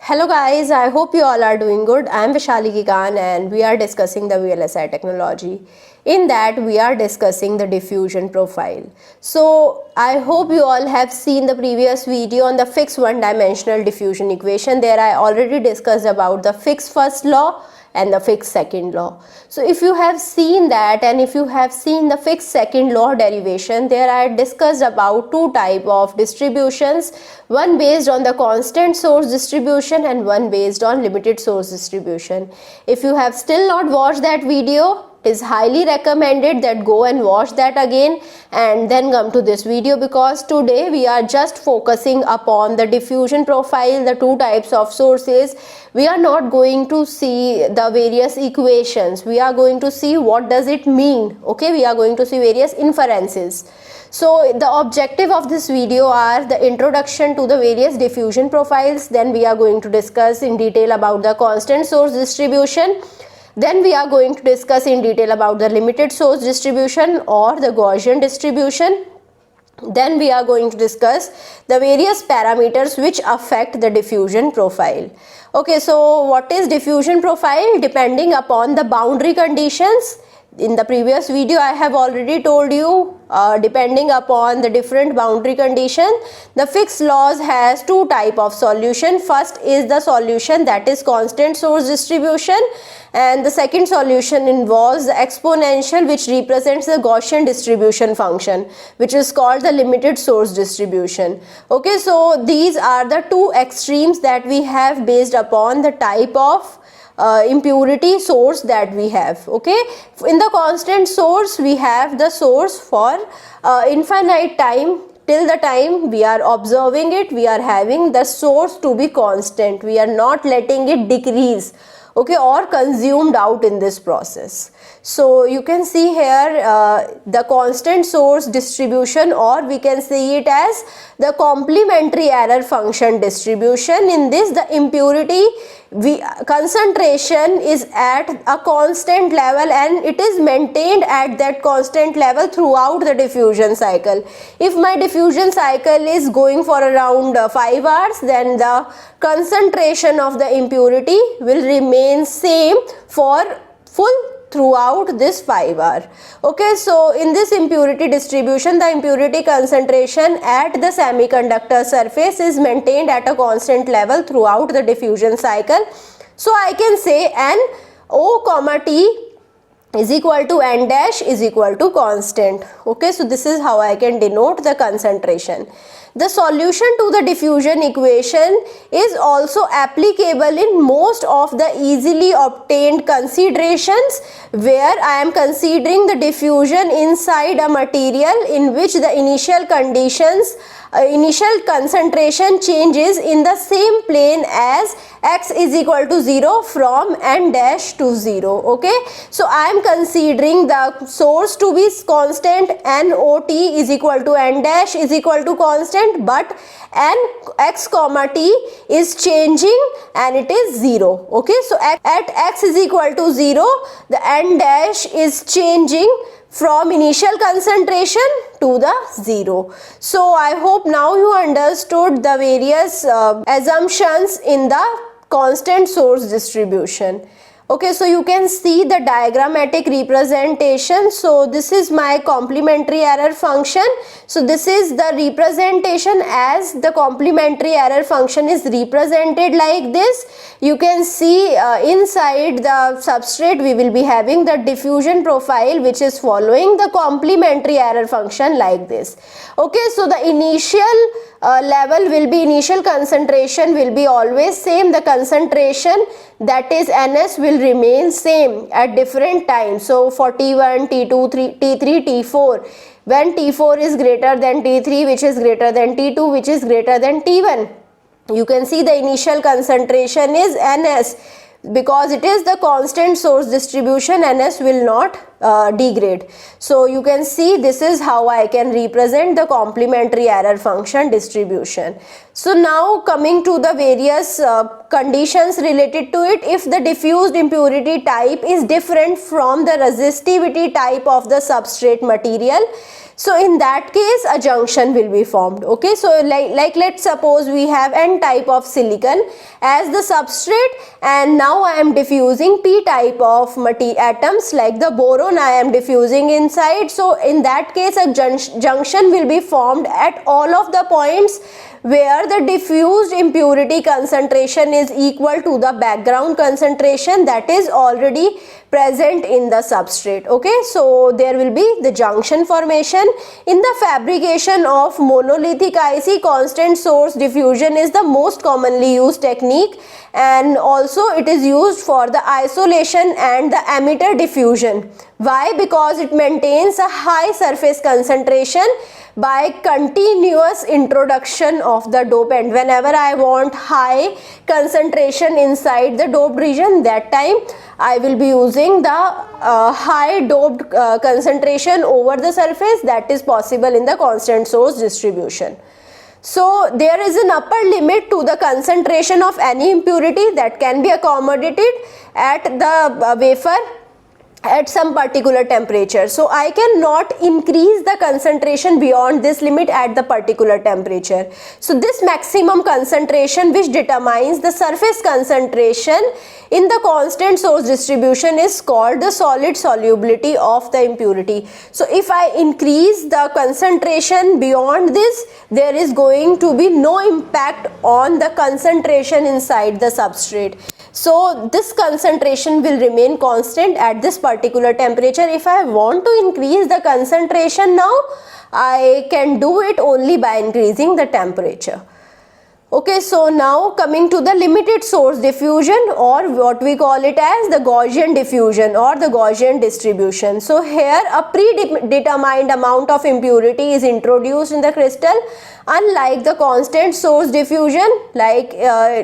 Hello guys, I hope you all are doing good. I am Vishali Gigan and we are discussing the VLSI technology. In that we are discussing the diffusion profile. So I hope you all have seen the previous video on the fixed one-dimensional diffusion equation. There I already discussed about the fixed first law and the fixed second law. So if you have seen that and if you have seen the fixed second law derivation, there I discussed about two type of distributions, one based on the constant source distribution and one based on limited source distribution. If you have still not watched that video, it is highly recommended that go and watch that again and then come to this video, because today we are just focusing upon the diffusion profile, the two types of sources. We are not going to see the various equations, we are going to see what does it mean. Okay, we are going to see various inferences. So the objective of this video are the introduction to the various diffusion profiles, then we are going to discuss in detail about the constant source distribution. Then we are going to discuss in detail about the limited source distribution or the Gaussian distribution. Then we are going to discuss the various parameters which affect the diffusion profile. Okay, so what is diffusion profile? Depending upon the boundary conditions. In the previous video I have already told you, depending upon the different boundary condition, the fixed laws has two type of solution. First is the solution that is constant source distribution, and the second solution involves the exponential which represents the Gaussian distribution function, which is called the limited source distribution. Okay, so these are the two extremes that we have based upon the type of impurity source that we have. Okay, in the constant source we have the source for infinite time. Till the time we are observing it, we are having the source to be constant, we are not letting it decrease, okay, or consumed out in this process. So you can see here the constant source distribution, or we can see it as the complementary error function distribution. In this, the impurity concentration is at a constant level and it is maintained at that constant level throughout the diffusion cycle. If my diffusion cycle is going for around 5 hours, then the concentration of the impurity will remain same for full throughout this 5 hour. Okay, so in this impurity distribution, the impurity concentration at the semiconductor surface is maintained at a constant level throughout the diffusion cycle. So I can say n O comma t is equal to n dash is equal to constant. Okay, so this is how I can denote the concentration. The solution to the diffusion equation is also applicable in most of the easily obtained considerations, where I am considering the diffusion inside a material in which the initial conditions, initial concentration changes in the same plane as x is equal to 0 from n dash to 0. Okay, so I am considering the source to be constant, n o t is equal to n dash is equal to constant, but n x comma t is changing and it is 0. Okay, so at x is equal to 0, the n dash is changing from initial concentration to the 0. So I hope now you understood the various assumptions in the constant source distribution. Okay, so you can see the diagrammatic representation. So this is my complementary error function. So this is the representation as the complementary error function is represented like this. You can see inside the substrate we will be having the diffusion profile which is following the complementary error function like this. Okay, so the initial level will be, initial concentration will be always same. The concentration, that is ns, will remain same at different times. So for T1, T2, T3, T4, when T4 is greater than T3, which is greater than T2, which is greater than T1, you can see the initial concentration is ns. Because it is the constant source distribution, ns will not degrade. So you can see this is how I can represent the complementary error function distribution. So now coming to the various conditions related to it. If the diffused impurity type is different from the resistivity type of the substrate material, So in that case a junction will be formed. Okay, so like let's suppose we have n type of silicon as the substrate, and now I am diffusing p type of atoms like the boron I am diffusing inside. So in that case a junction will be formed at all of the points where the diffused impurity concentration is equal to the background concentration that is already present in the substrate. Okay, so there will be the junction formation. In the fabrication of monolithic IC, constant source diffusion is the most commonly used technique, and also it is used for the isolation and the emitter diffusion. Why? Because it maintains a high surface concentration by continuous introduction of the dopant. Whenever I want high concentration inside the doped region, that time I will be using the high doped concentration over the surface. That is possible in the constant source distribution. So there is an upper limit to the concentration of any impurity that can be accommodated at the wafer at some particular temperature. So I cannot increase the concentration beyond this limit at the particular temperature. So this maximum concentration which determines the surface concentration in the constant source distribution is called the solid solubility of the impurity. So if I increase the concentration beyond this, there is going to be no impact on the concentration inside the substrate. So this concentration will remain constant at this particular temperature. If I want to increase the concentration now, I can do it only by increasing the temperature. Okay, so now coming to the limited source diffusion, or what we call it as the Gaussian diffusion or the Gaussian distribution. So here a predetermined amount of impurity is introduced in the crystal, unlike the constant source diffusion like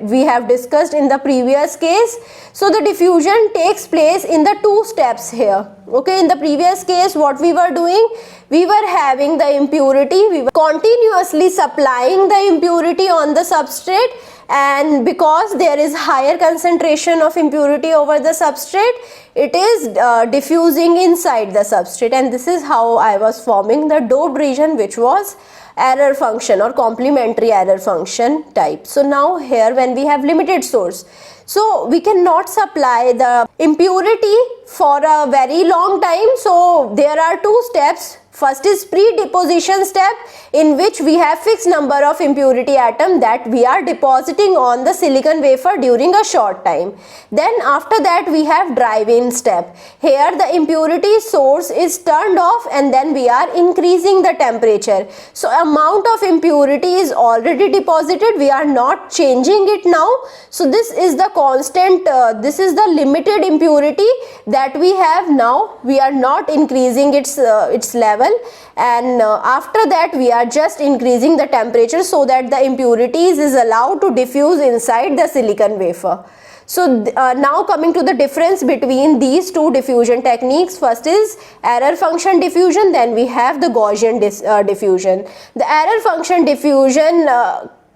we have discussed in the previous case. So the diffusion takes place in the two steps here. Okay, in the previous case what we were doing, we were having the impurity, we were continuously supplying the impurity on the substrate, and because there is higher concentration of impurity over the substrate, it is diffusing inside the substrate, and this is how I was forming the doped region, which was error function or complementary error function type. So now here when we have limited source, so we cannot supply the impurity for a very long time. So there are two steps. First is pre-deposition step, in which we have fixed number of impurity atom that we are depositing on the silicon wafer during a short time. Then after that we have drive-in step. Here the impurity source is turned off and then we are increasing the temperature. So amount of impurity is already deposited, we are not changing it now. So this is the constant, this is the limited impurity that we have now. We are not increasing its level, and after that we are just increasing the temperature so that the impurities is allowed to diffuse inside the silicon wafer. So now coming to the difference between these two diffusion techniques. First is error function diffusion, then we have the Gaussian diffusion. The error function diffusion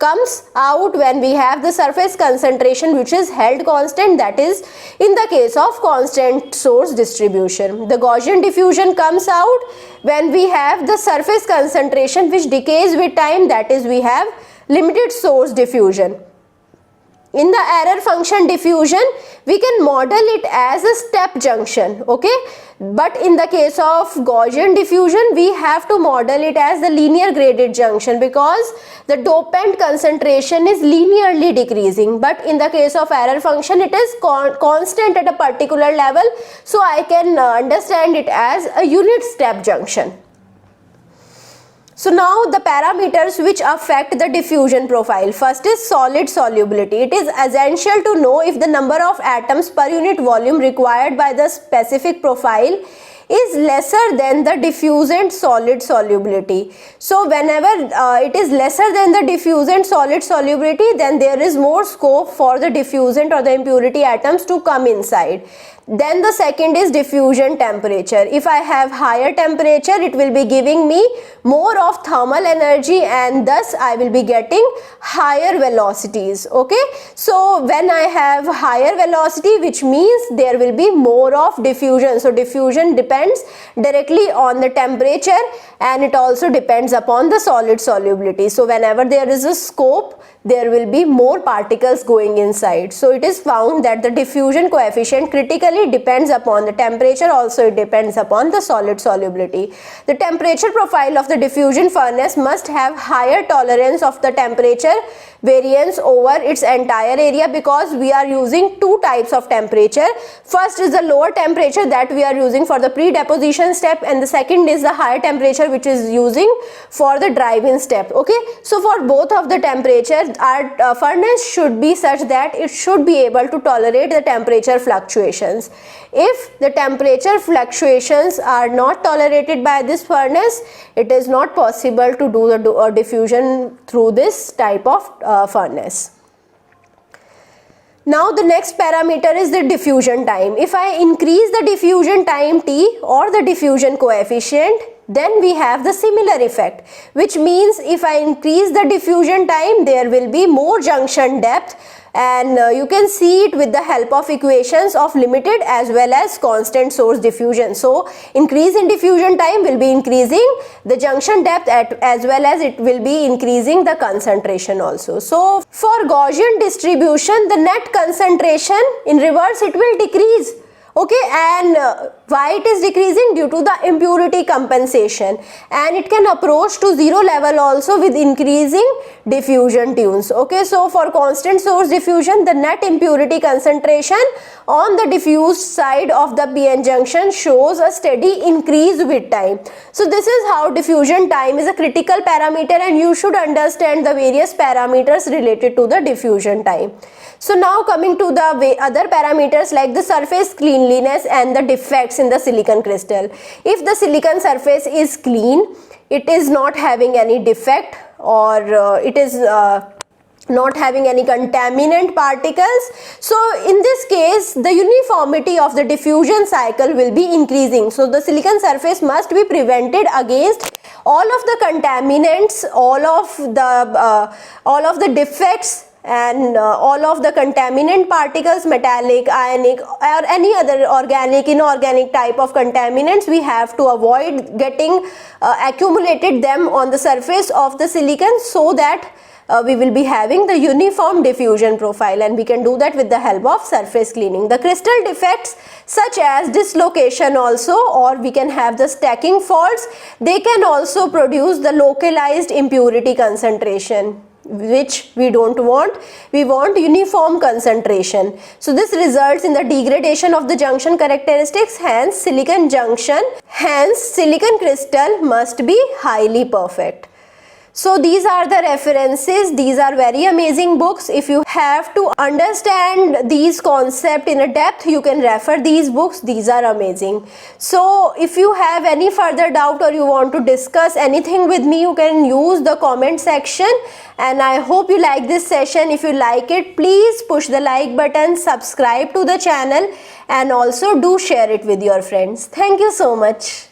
comes out when we have the surface concentration which is held constant, that is in the case of constant source distribution. The Gaussian diffusion comes out when we have the surface concentration which decays with time, that is we have limited source diffusion. In the error function diffusion, we can model it as a step junction, okay? But in the case of Gaussian diffusion, we have to model it as the linear graded junction because the dopant concentration is linearly decreasing. But in the case of error function, it is constant at a particular level. So I can understand it as a unit step junction. So now the parameters which affect the diffusion profile. First is solid solubility. It is essential to know if the number of atoms per unit volume required by the specific profile is lesser than the diffusant solid solubility. So whenever it is lesser than the diffusant solid solubility, then there is more scope for the diffusant or the impurity atoms to come inside. Then the second is diffusion temperature. If I have higher temperature, it will be giving me more of thermal energy and thus I will be getting higher velocities. Okay, so when I have higher velocity, which means there will be more of diffusion. So diffusion depends depends directly on the temperature, and it also depends upon the solid solubility. So whenever there is a scope, there will be more particles going inside. So it is found that the diffusion coefficient critically depends upon the temperature, also it depends upon the solid solubility. The temperature profile of the diffusion furnace must have higher tolerance of the temperature variance over its entire area, because we are using two types of temperature. First is the lower temperature that we are using for the pre-deposition step, and the second is the higher temperature which is using for the drive-in step. Okay, so for both of the temperatures, our furnace should be such that it should be able to tolerate the temperature fluctuations. If the temperature fluctuations are not tolerated by this furnace, it is not possible to do the diffusion through this type of furnace. Now the next parameter is the diffusion time. If I increase the diffusion time T or the diffusion coefficient, then we have the similar effect, which means if I increase the diffusion time, there will be more junction depth, and you can see it with the help of equations of limited as well as constant source diffusion. So increase in diffusion time will be increasing the junction depth as well as it will be increasing the concentration also. So for Gaussian distribution, the net concentration in reverse it will decrease. Okay, and why it is decreasing? Due to the impurity compensation, and it can approach to zero level also with increasing diffusion tunes. Okay, so for constant source diffusion, the net impurity concentration on the diffused side of the PN junction shows a steady increase with time. So this is how diffusion time is a critical parameter, and you should understand the various parameters related to the diffusion time. So now coming to the other parameters like the surface cleanliness and the defects in the silicon crystal. If the silicon surface is clean, it is not having any defect, or it is not having any contaminant particles, so in this case the uniformity of the diffusion cycle will be increasing. So the silicon surface must be prevented against all of the contaminants, all of the defects, and all of the contaminant particles, metallic, ionic, or any other organic, inorganic type of contaminants. We have to avoid getting accumulated them on the surface of the silicon, so that we will be having the uniform diffusion profile, and we can do that with the help of surface cleaning. The crystal defects such as dislocation also, or we can have the stacking faults, they can also produce the localized impurity concentration, which we don't want. We want uniform concentration. So this results in the degradation of the junction characteristics, hence silicon crystal must be highly perfect. So these are the references. These are very amazing books. If you have to understand these concepts in a depth, you can refer these books. These are amazing. So if you have any further doubt or you want to discuss anything with me, you can use the comment section. And I hope you like this session. If you like it, please push the like button, subscribe to the channel, and also do share it with your friends. Thank you so much.